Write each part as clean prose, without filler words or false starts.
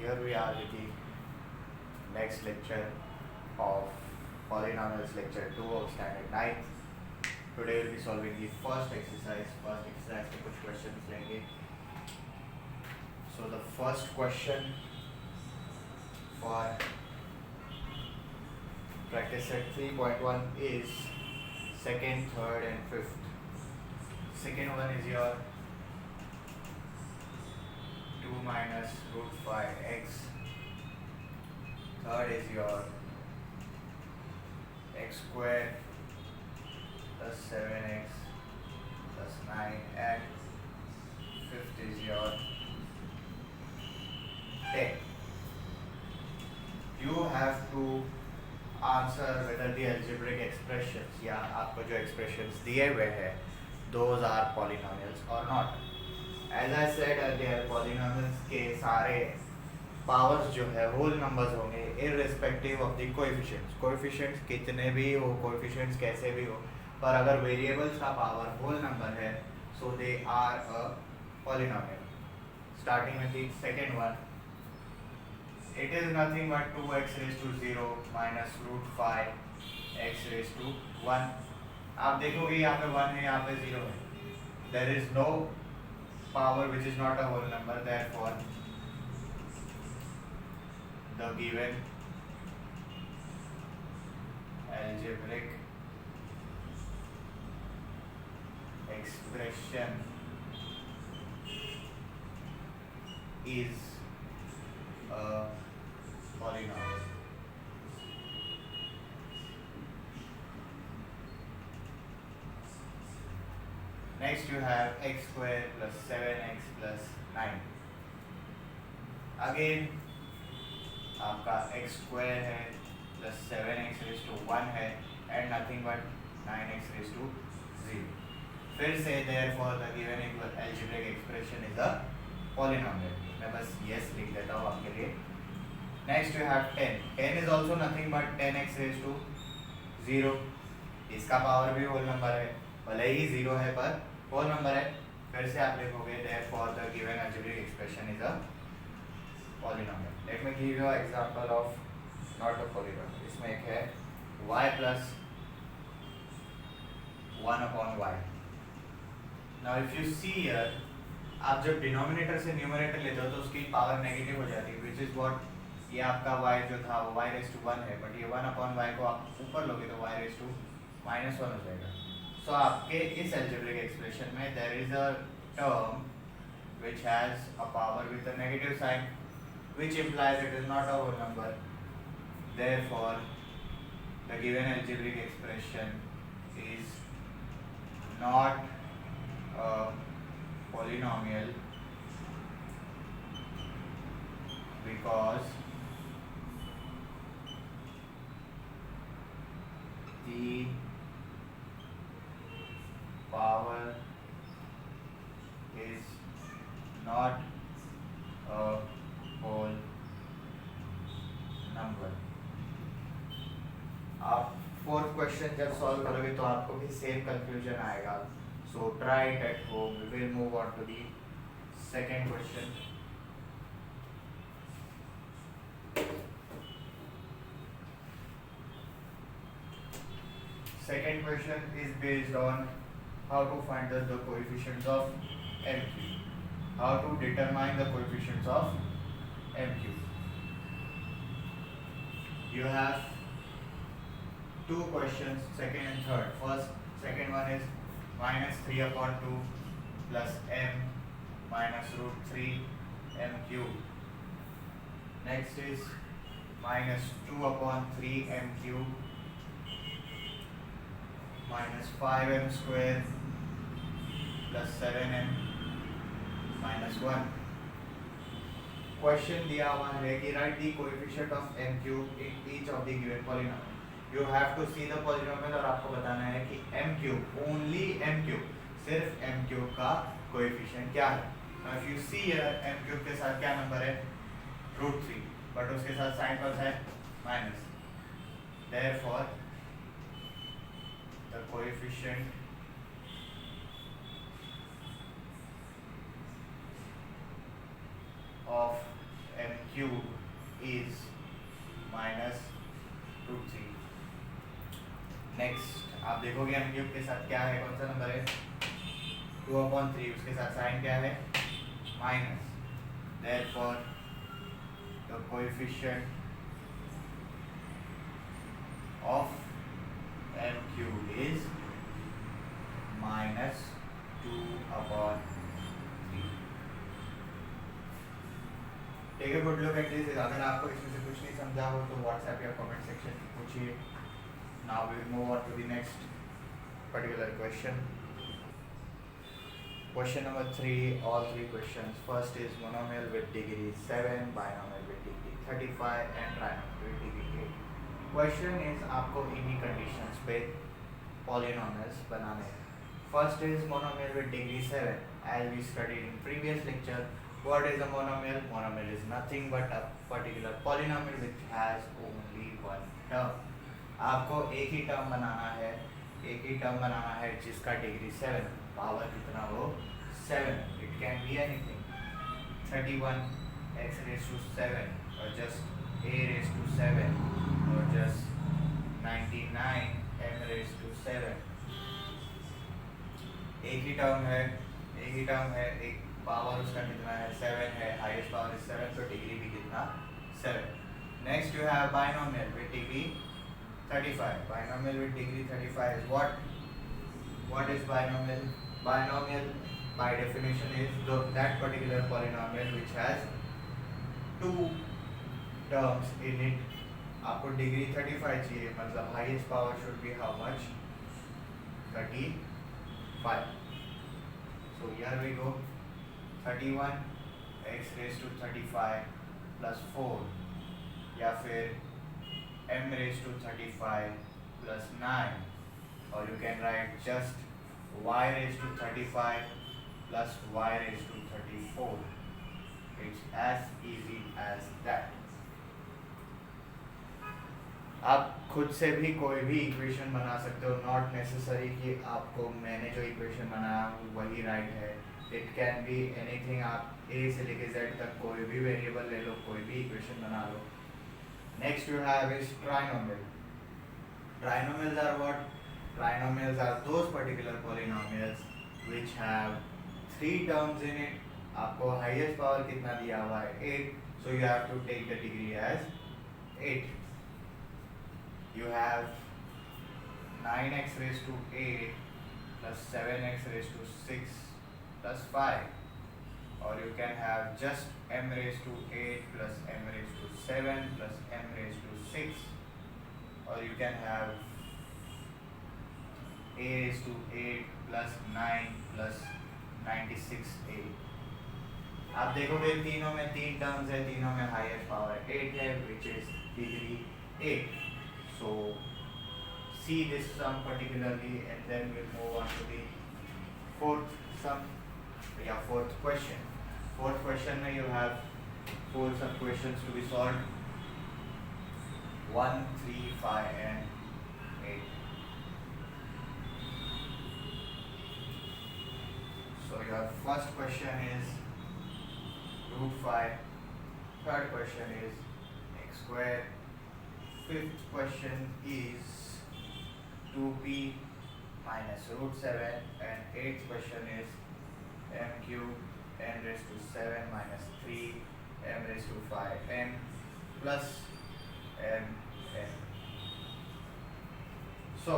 here we are with the next lecture of polynomials, lecture 2 of standard 9. Today we'll be solving the first exercise. First exercise के कुछ questions लेंगे. So the first question for practice set 3.1 is second, third and fifth. Second one is your 2 minus root 5x. Third is your x square plus 7x plus 9, and fifth is your 10. You have to answer whether the algebraic expressions या आपको जो expressions दिए हुए हैं those are polynomials or not. As I said earlier, polynomials के सारे powers जो है whole numbers होंगे irrespective of the coefficients. Coefficients कितने भी हो, coefficients कैसे भी हो, पर अगर variables का power whole number है, so they are a polynomial. Starting with the second one, it is nothing but 2x raised to 0 minus root 5 x raised to 1. आप देखोगे यहाँ पे 1 है, यहाँ पे 0 है. There is no power which is not a whole number, therefore the given algebraic expression is a polynomial. Next you have x square plus 7x plus 9. Again आपका x square है plus 7x raised to 1 है and nothing but 9x raised to 0. फिर से therefore the given algebraic expression is a polynomial. मैं बस yes लिख देता हूँ आपके लिए. Next you have 10. 10 is also nothing but 10x raised to 0. इसका पावर भी होल नंबर है, भले ही 0 है पर होल नंबर है. फिर से आप लिखोगे therefore the given algebraic expression is a polynomial. Let me give you an example of not a polynomial. इसमें एक है y plus 1 upon y. Now if you see here, आप जब डिनोमिनेटर से न्यूमरेटर लेते हो तो उसकी पावर नेगेटिव हो जाती है, which is what ये आपका y जो था वो y raised to 1 है, बट ये 1 upon y को आप ऊपर लोगे तो y raised to -1 हो जाएगा. So आपके इस algebraic expression में there is a term which has a power with a negative sign, which implies it is not a whole number. Therefore, the given algebraic expression is not a polynomial because the power is not a whole number. आप fourth question जब solve करोगे तो आपको भी same confusion आएगा. So try it at home. We will move on to the second question. Second question is based on how to find the coefficients of MQ. How to determine the coefficients of MQ. You have two questions, second and third. Second one is minus 3 upon 2 plus m minus root 3 m cube. Next is minus 2 upon 3 m cube minus 5m square plus 7m minus 1. Question दिया हुआ है कि write the coefficient of m cube in each of the given polynomial. You have to see the polynomial और आपको बताना है कि m cube, only m cube, सिर्फ m cube का coefficient क्या है. Now if you see here, m cube के साथ क्या नंबर है, √3, बट उसके साथ साइन पर है minus. Therefore the coefficient of m cube is minus root three. Next आप देखोगे एम क्यूब के साथ क्या है, कौन सा नंबर है, 2/3, उसके साथ साइन क्या है, minus. Therefore the coefficient of m cube is -2/3। ठीक है, गुड लुक एट दिस। अगर आपको इसमें से कुछ नहीं समझा हो तो व्हाट्सएप या कमेंट सेक्शन में पूछिए। Now we will move on to the next particular question. Question number 3, all three questions. First is monomial with degree 7, binomial with degree 35 and trinomial with degree 8. Question is आपको इन्हीं conditions पे polynomials बनाने हैं. First is monomial with degree 7. As we studied in previous lecture, what is a monomial? Monomial is nothing but a particular polynomial which has only one term. आपको एक ही term बनाना है, एक ही term बनाना है जिसका degree 7, power कितना हो 7। It can be anything, 31 x raise to 7 और just a rays to 7 और जस्ट 99 m रेज़ टू 7। एक ही टर्म है, एक पावर उसका कितना है 7 है, हाईएस्ट पावर इज 7, तो डिग्री भी कितना 7। Next you have binomial with degree 35. Binomial with degree 35 is what? What is binomial? Binomial by definition is that particular polynomial which has two terms in it. आपको degree 35 चाहिए, मतलब highest power should be how much, 35. So here we go, 31 x raised to 35 plus 4, या फिर m raised to 35 plus 9, or you can write just y raised to 35 plus y raised to 34. It's as easy as that. आप खुद से भी कोई भी equation बना सकते हो, नॉट नेसेसरी कि आपको मैंने जो इक्वेशन बनाया वही राइट है। इट कैन बी एनीथिंग, आप a से लेके z तक कोई भी वेरिएबल ले लो, कोई भी इक्वेशन बना लो। Next you have is trinomial. Trinomials are what? Trinomials are those particular polynomials which have 3 terms in it. आपको highest power कितना दिया हुआ है 8, so you have to take the degree as 8. You have 9x raised to 8 plus 7x raised to 6 plus 5, or you can have just m raised to 8 plus m raised to 7 plus m raised to 6, or you can have a raised to 8 plus 9 plus 96a. आप देखोगे तीनों में 3 terms है, तीनों में highest power 8 है, which is degree 8. So see this sum particularly, and then we'll move on to the fourth sum, या fourth question. Fourth question में you have 4 sub questions to be solved, 1, 3, 5 and 8. So your first question is √5, third question is x squared, fifth question is 2p minus √7, and eighth question is m cubed n raised to 7 minus 3 m raised to 5n plus m n. So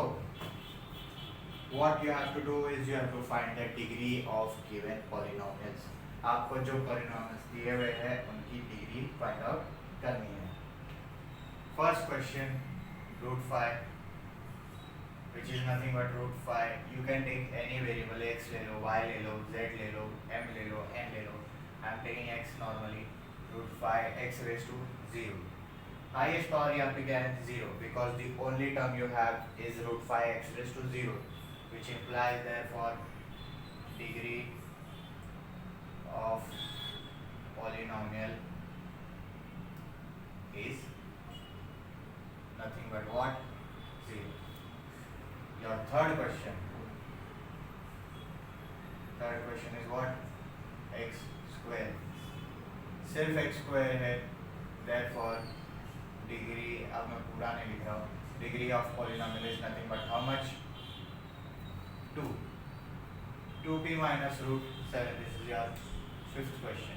what you have to do is you have to find the degree of given polynomials. आपको जो polynomials दिए हुए हैं उनकी degree find out करनी है। First question √5, which is nothing but √5. You can take any variable, x ले लो, y ले लो, z ले लो, m ले लो, n ले लो. I am taking x normally. √5 x raised to 0. Highest power यहाँ पे क्या है 0, because the only term you have is √5 x raised to 0, which implies therefore degree of polynomial is nothing but what? 0. Your third question is what? x square. सिर्फ x square है, therefore degree, अब मैं पूरा नहीं लिख रहा हूँ, degree of polynomial is nothing but how much? 2. 2p minus root 7. This is your fifth question,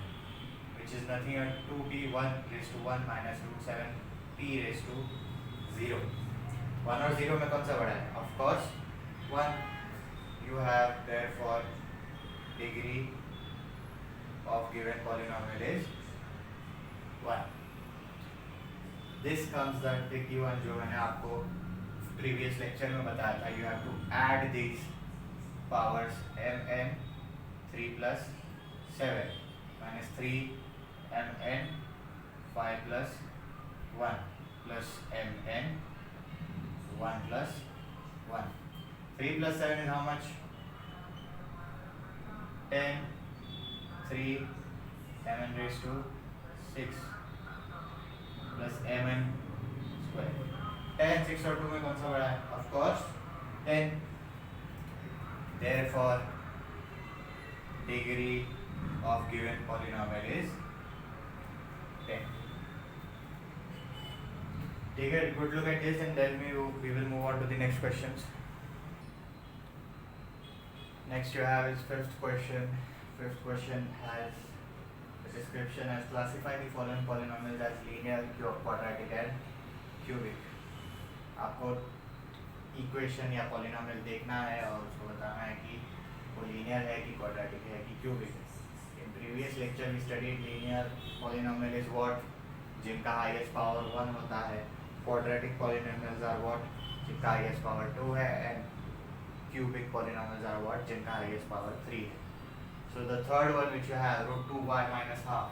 which is nothing but 2p 1 raised to 1 minus root 7 p raised to 0. 1 और 0 में कौन सा बड़ा है? Of course 1. You have therefore degree of given polynomial is 1. This comes the tricky one जो मैंने आपको previous lecture में बताया था. You have to add these powers mn 3 plus 7 minus 3 mn 5 plus 1 plus mn 1 plus 1. 3 plus 7 is how much? 10. 3 mn raised to 6 plus mn square. 10, 6 और 2 में कौन सा बड़ा है? Of course 10. Therefore degree of given polynomial is 10. Take a good look at this and then we will move on to the next questions. Next you have is fifth question. Fifth question has the description as classify the following polynomials as linear, quadratic and cubic. आपको equation या polynomial देखना है और उसको बताना है कि वो लीनियर है कि क्वाड्रेटिक है कि क्यूबिक है. In previous lecture we studied linear polynomial is what जिनका हाईएस्ट पावर 1 होता है. क्वाड्रेटिक पॉलिनोमियल्स आर व्हाट जिनका हाईएस्ट पावर 2 है and cubic polynomials are what जिनका हाईएस्ट पावर 3 है. So the third one which you have root 2y minus half,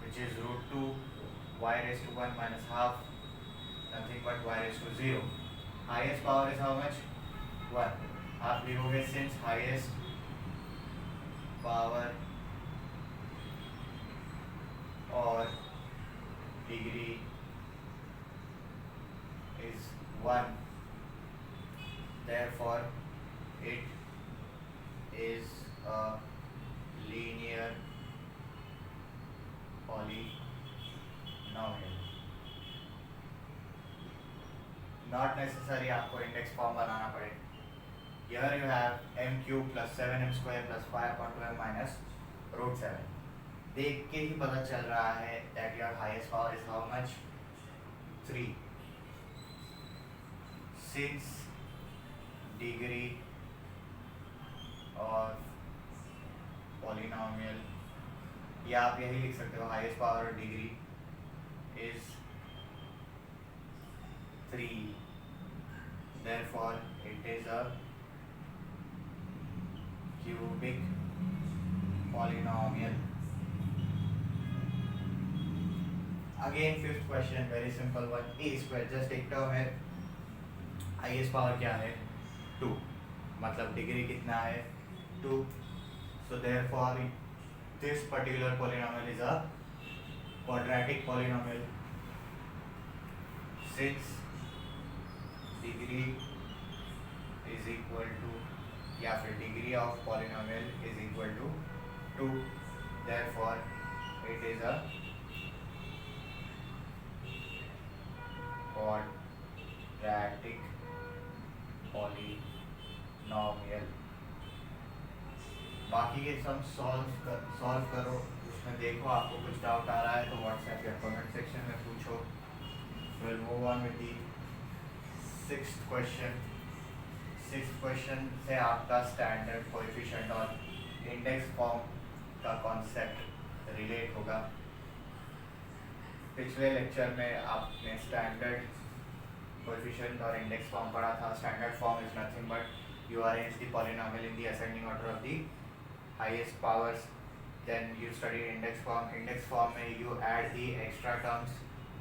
which is root 2 y raised to 1 minus half, nothing but y raised to 0. Highest power is how much? 1. आप लिखोगे since highest power or degree is 1, therefore it is a linear polynomial. Not necessary आपको index form बनाना पड़े. Here you have m cube plus 7m square plus 5 upon 12 minus root 7. देख के ही पता चल रहा है that your highest power is how much? 3. Since degree of polynomial, या आप यही लिख सकते हो highest power degree is 3, therefore it is a cubic polynomial. Again fifth question, very simple one. A square just एक टर्म है, highest power क्या है? 2, मतलब डिग्री कितना है? 2. So therefore this particular polynomial is a quadratic polynomial. Since degree is equal to या फिर degree of polynomial is equal to 2, therefore it is a quadratic polynomial. बाकी के सम सॉल्व करो, उसमें देखो आपको कुछ डाउट आ रहा है तो व्हाट्सएप या कमेंट सेक्शन में पूछो. Will move on with the sixth question. Sixth question से आपका स्टैंडर्ड कोएफिशिएंट और इंडेक्स फॉर्म का कॉन्सेप्ट रिलेट होगा. पिछले लेक्चर में आपने स्टैंडर्ड कोएफिशिएंट और इंडेक्स फॉर्म पढ़ा था. Standard form is nothing but you arrange the polynomial in the ascending order of the highest powers. Then you study index form. Index form में you add the extra terms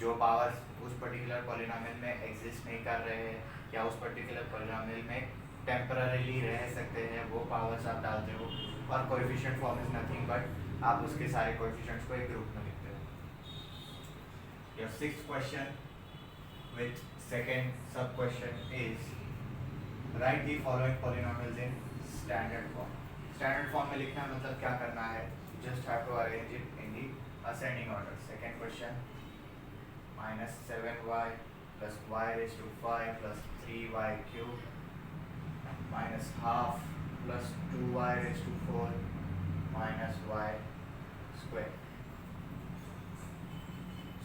जो powers उस particular polynomial में exist नहीं कर रहे हैं या उस particular polynomial में temporarily रह सकते हैं, वो powers आप डालते हो. और coefficient form is nothing but आप उसके सारे coefficients को एक group में लिखते हो. Your sixth question with second sub question is write the following polynomials in standard form. Standard form में लिखना मतलब क्या करना है? You just have to arrange it in the ascending order. Second question, minus 7y plus y raised to 5 plus 3y cube minus half plus 2y raised to 4 minus y square.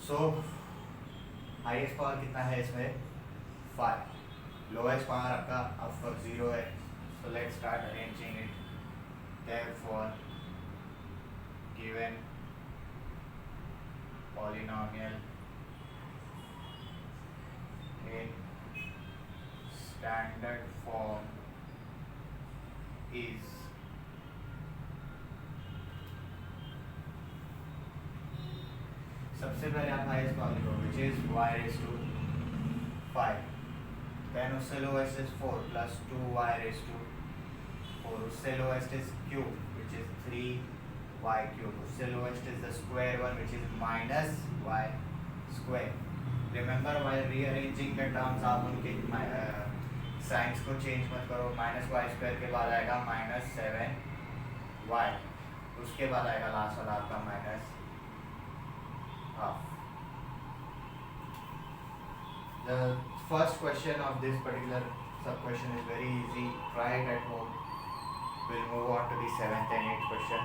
So highest power कितना है इसमें 5, lowest power आपका of course 0 है. So let's start arranging it. Therefore given polynomial in standard form is सबसे पहले आप highest power लिखो which is y raised to 5, then उससे lowest is 4 plus 2y raised to 4, उससे lowest is cube which is 3y cube, उससे lowest is the square one which is minus y square. Remember while rearranging the terms आप उनके science को change मत करो. Minus Y square के बाद आएगा माइनस 7y, उसके बाद आएगा लास्ट वाला आपका minus half. The first question of this particular sub question is very easy. Try it at home. We'll move on to the 7th and 8th question.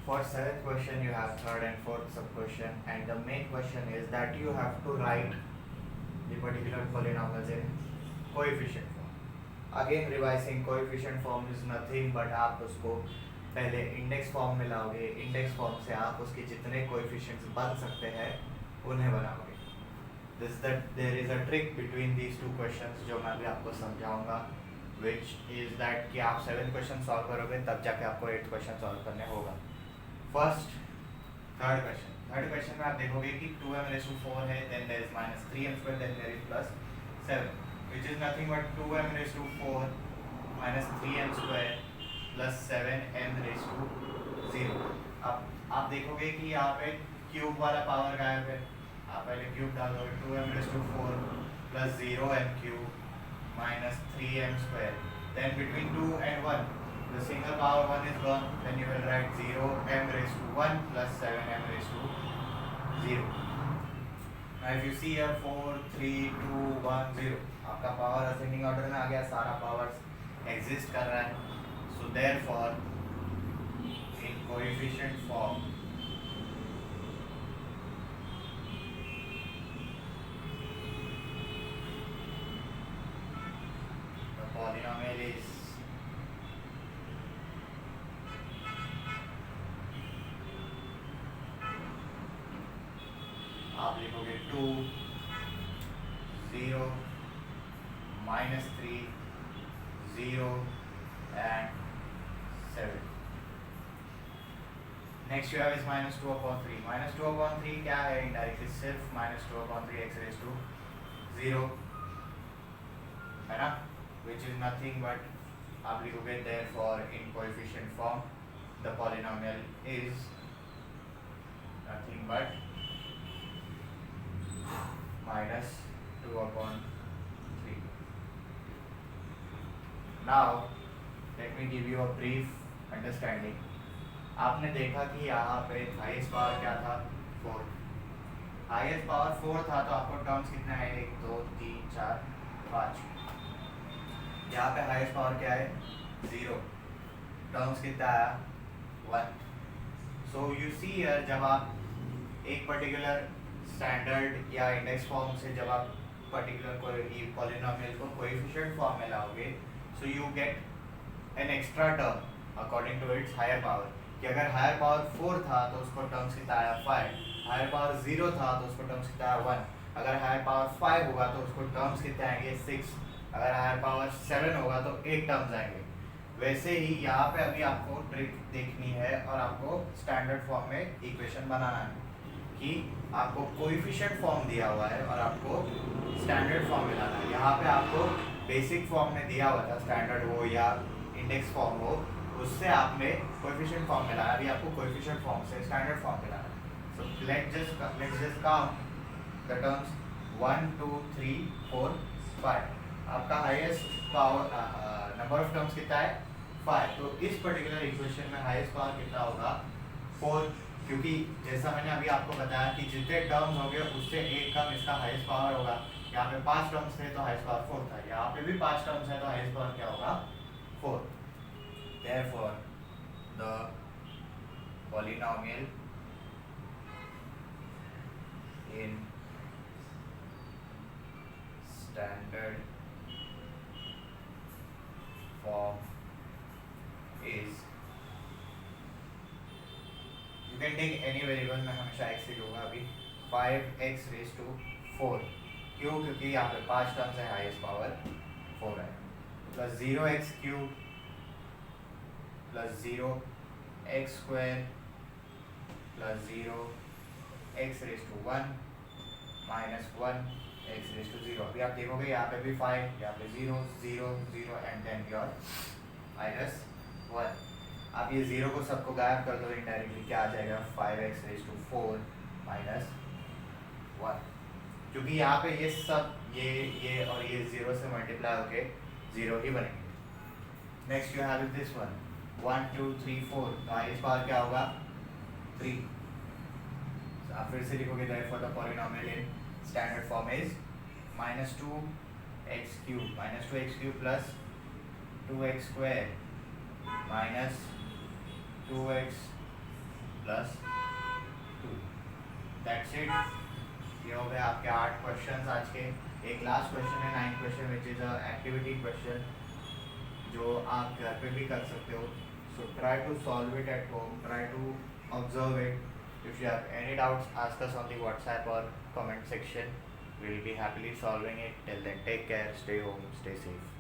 For 7th question you have 3rd and 4th sub question, and the main question is that you have to write the particular polynomials in coefficient form. Again revising, coefficient form is nothing but आप उसको पहले index form में लाओगे. Index form से आप उसके जितने coefficients बन सकते हैं उन्हें बनाओगे. There is a trick between these two questions जो मैं भी आपको समझाऊंगा, विच इज दैट कि आप 7 क्वेश्चन सॉल्व करोगे तब जाके आपको 8 क्वेश्चन सॉल्व करने होगा. फर्स्ट थर्ड क्वेश्चन में आप देखोगे कि 2m raised to 4 है, then there is minus 3m square, then there is plus 7 which is nothing but 2m raised to 4 minus 3m square plus 7m raise to 0. अब आप देखोगे कि यहाँ पे क्यूब वाला पावर गायब है. आप पहले क्यूब डाल दोगे 2m raise to 4 plus 0m cube minus 3m square. Then between 2 and 1 the single power 1 is gone, then you will write 0m raised to 1 plus 7m raised to 0. Now if you see here 4 3 2 1 0, आपका power ascending order में आ गया, सारा powers exist कर रहा है. So therefore, in coefficient form, the polynomial is आप लिखोगे 2 0 minus 3 0 and 7. Next you have is minus 2 upon 3. Minus 2 upon 3 क्या है? Indirectly सिर्फ minus 2 upon 3 x raised to 0 है ना, which is nothing but आप लिखोगे therefore in coefficient form the polynomial is nothing but minus 2 upon 3. Now let me give you a brief understanding. आपने देखा कि यहाँ पे हाईएस्ट पावर क्या था 4. हाईएस्ट पावर 4 था तो आपको टर्म्स कितना है 1 2 3 4 5. यहाँ पे हाईएस्ट पावर क्या है 0, टर्म्स कितना आया 1. सो यू सी हियर जब आप एक पर्टिकुलर स्टैंडर्ड या इंडेक्स फॉर्म से जब आप पर्टिकुलर पॉलिनोमियल को कोएफिशिएंट फॉर्म में लाओगे, so you get an extra term according to its higher power. कि अगर हायर पावर 4 था तो उसको टर्म्स कितना आया 5, हायर पावर 0 था तो उसको टर्म्स कितना आया 1, अगर हायर पावर 5 होगा तो उसको टर्म्स कितने आएंगे 6, अगर हायर पावर 7 होगा तो 8 टर्म्स आएंगे. वैसे ही यहाँ पे अभी आपको ट्रिक देखनी है और आपको स्टैंडर्ड फॉर्म में इक्वेशन बनाना है कि आपको कोएफिशिएंट फॉर्म दिया हुआ है और आपको स्टैंडर्ड फॉर्म में लाना है. यहाँ पे आपको बेसिक फॉर्म में दिया हुआ था, स्टैंडर्ड हो या इंडेक्स फॉर्म हो, उससे आपने कोएफिशिएंट फॉर्म में लाया. अभी आपको कोएफिशिएंट फॉर्म से स्टैंडर्ड फॉर्म में लाना है. So let's just count the terms 1 2 3 4 5. आपका highest power number of terms कितना है 5. तो इस पर्टिकुलर इक्वेशन में हाईएस्ट पावर कितना होगा 4 क्योंकि जैसा मैंने अभी आपको बताया कि जितने टर्म्स हो गए उससे एक कम इसका हाईएस्ट पावर होगा। यहाँ पे 5 टर्म्स थे तो हाईएस्ट पावर 4 था, यहाँ पे भी 5 टर्म्स है तो हाईएस्ट पावर क्या होगा 4। Therefore the polynomial in standard form is, you can take any variable, मैं हमेशा x ही लूँगा अभी, 5x raised to 4। क्यों? क्योंकि यहाँ पे 5 टर्म्स है, हाईएस्ट पावर 4 है, plus 0x cube plus 0x square plus 0x raise to 1 minus 1x raise to 0। अभी आप देखोगे यहाँ पे भी 5, यहाँ पे 0 0 0 एंड देन योर माइनस 1। आप ये 0 को सबको गायब कर दो, इनडायरेक्टली क्या आ जाएगा 5x रेज टू 4 माइनस 1। क्योंकि यहाँ पे ये सब ये और ये 0 से मल्टीप्लाई होके 0 ही बनेंगे। Next you have this one 1 2 3 4, तो हाईएस्ट पावर क्या होगा 3। आप फिर से लिखोगे therefore the polynomial in standard form is minus 2x cube plus 2x square minus 2x plus 2। That's it। ये हो गए आपके 8 क्वेश्चंस आज के। एक लास्ट क्वेश्चन है 9th question which is a activity question जो आप घर पे भी कर सकते हो। So try to solve it at home, try to observe it. If you have any doubts, ask us on the WhatsApp or comment section. We will be happily solving it. Till then, take care, stay home, stay safe.